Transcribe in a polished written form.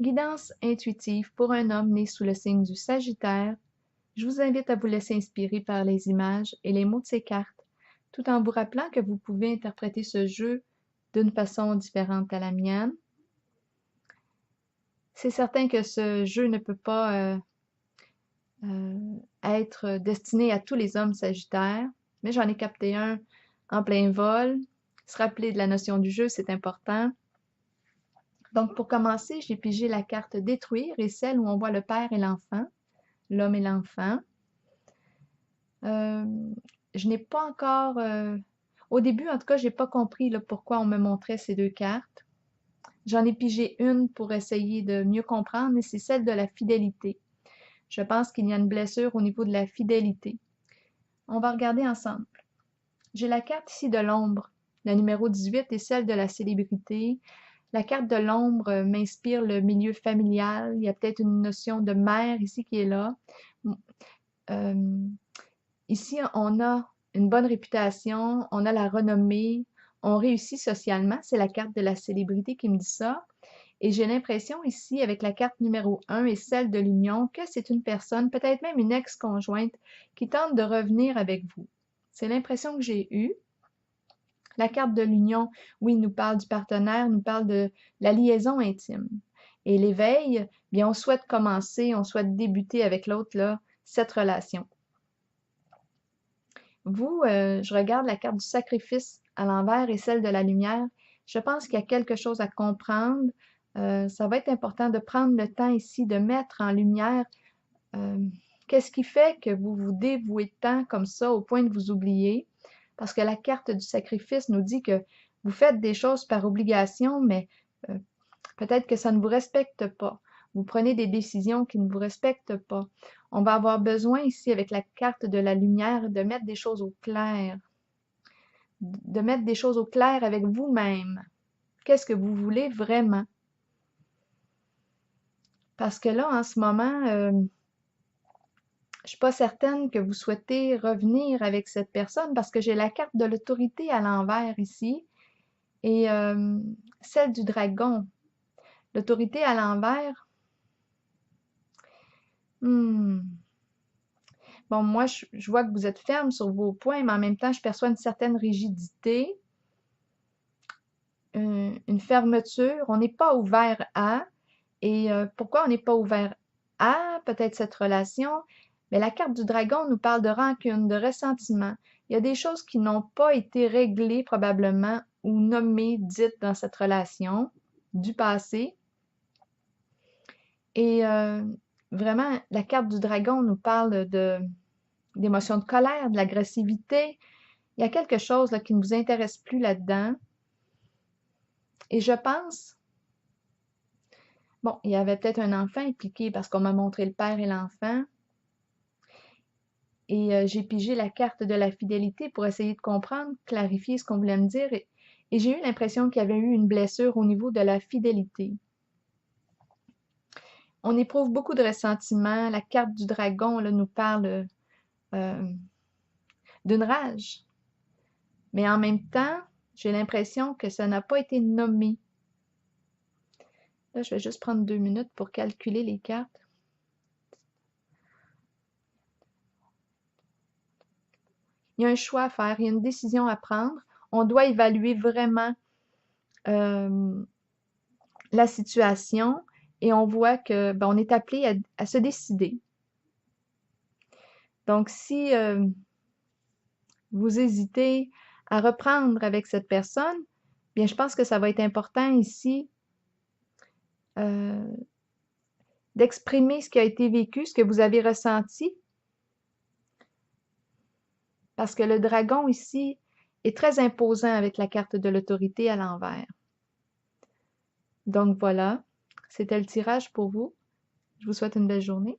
Guidance intuitive pour un homme né sous le signe du Sagittaire. Je vous invite à vous laisser inspirer par les images et les mots de ces cartes, tout en vous rappelant que vous pouvez interpréter ce jeu d'une façon différente à la mienne. C'est certain que ce jeu ne peut pas être destiné à tous les hommes sagittaires, mais j'en ai capté un en plein vol. Se rappeler de la notion du jeu, c'est important. Donc, pour commencer, j'ai pigé la carte Détruire et celle où on voit le père et l'enfant, l'homme et l'enfant. Je n'ai pas encore... au début, en tout cas, j'ai pas compris là, pourquoi on me montrait ces deux cartes. J'en ai pigé une pour essayer de mieux comprendre, et c'est celle de la fidélité. Je pense qu'il y a une blessure au niveau de la fidélité. On va regarder ensemble. J'ai la carte ici de l'ombre, la numéro 18 et celle de la célébrité. La carte de l'ombre m'inspire le milieu familial. Il y a peut-être une notion de mère ici qui est là. Ici, on a une bonne réputation, on a la renommée, on réussit socialement. C'est la carte de la célébrité qui me dit ça. Et j'ai l'impression ici, avec la carte numéro 1 et celle de l'union, que c'est une personne, peut-être même une ex-conjointe, qui tente de revenir avec vous. C'est l'impression que j'ai eue. La carte de l'union, oui, nous parle du partenaire, nous parle de la liaison intime. Et l'éveil, bien, on souhaite commencer, on souhaite débuter avec l'autre, là, cette relation. Vous, je regarde la carte du sacrifice à l'envers et celle de la lumière. Je pense qu'il y a quelque chose à comprendre. Ça va être important de prendre le temps ici de mettre en lumière qu'est-ce qui fait que vous vous dévouez tant comme ça au point de vous oublier. Parce que la carte du sacrifice nous dit que vous faites des choses par obligation, mais peut-être que ça ne vous respecte pas. Vous prenez des décisions qui ne vous respectent pas. On va avoir besoin ici, avec la carte de la lumière, de mettre des choses au clair. De mettre des choses au clair avec vous-même. Qu'est-ce que vous voulez vraiment? Parce que là, en ce moment, je suis pas certaine que vous souhaitez revenir avec cette personne parce que j'ai la carte de l'autorité à l'envers ici et celle du dragon. L'autorité à l'envers. Bon, moi, je vois que vous êtes ferme sur vos points, mais en même temps, je perçois une certaine rigidité, une fermeture. On n'est pas ouvert à. Et pourquoi on n'est pas ouvert à peut-être cette relation? Mais la carte du dragon nous parle de rancune, de ressentiment. Il y a des choses qui n'ont pas été réglées probablement ou nommées, dites dans cette relation du passé. Et vraiment, la carte du dragon nous parle d'émotions de colère, de l'agressivité. Il y a quelque chose là, qui ne vous intéresse plus là-dedans. Et je pense, bon, il y avait peut-être un enfant impliqué parce qu'on m'a montré le père et l'enfant. Et j'ai pigé la carte de la fidélité pour essayer de comprendre, clarifier ce qu'on voulait me dire. Et j'ai eu l'impression qu'il y avait eu une blessure au niveau de la fidélité. On éprouve beaucoup de ressentiment. La carte du dragon là, nous parle d'une rage. Mais en même temps, j'ai l'impression que ça n'a pas été nommé. Là, je vais juste prendre 2 minutes pour calculer les cartes. Il y a un choix à faire, il y a une décision à prendre. On doit évaluer vraiment la situation et on voit que on est appelé à se décider. Donc, si vous hésitez à reprendre avec cette personne, bien, je pense que ça va être important ici d'exprimer ce qui a été vécu, ce que vous avez ressenti, parce que le dragon ici est très imposant avec la carte de l'autorité à l'envers. Donc voilà, c'était le tirage pour vous. Je vous souhaite une belle journée.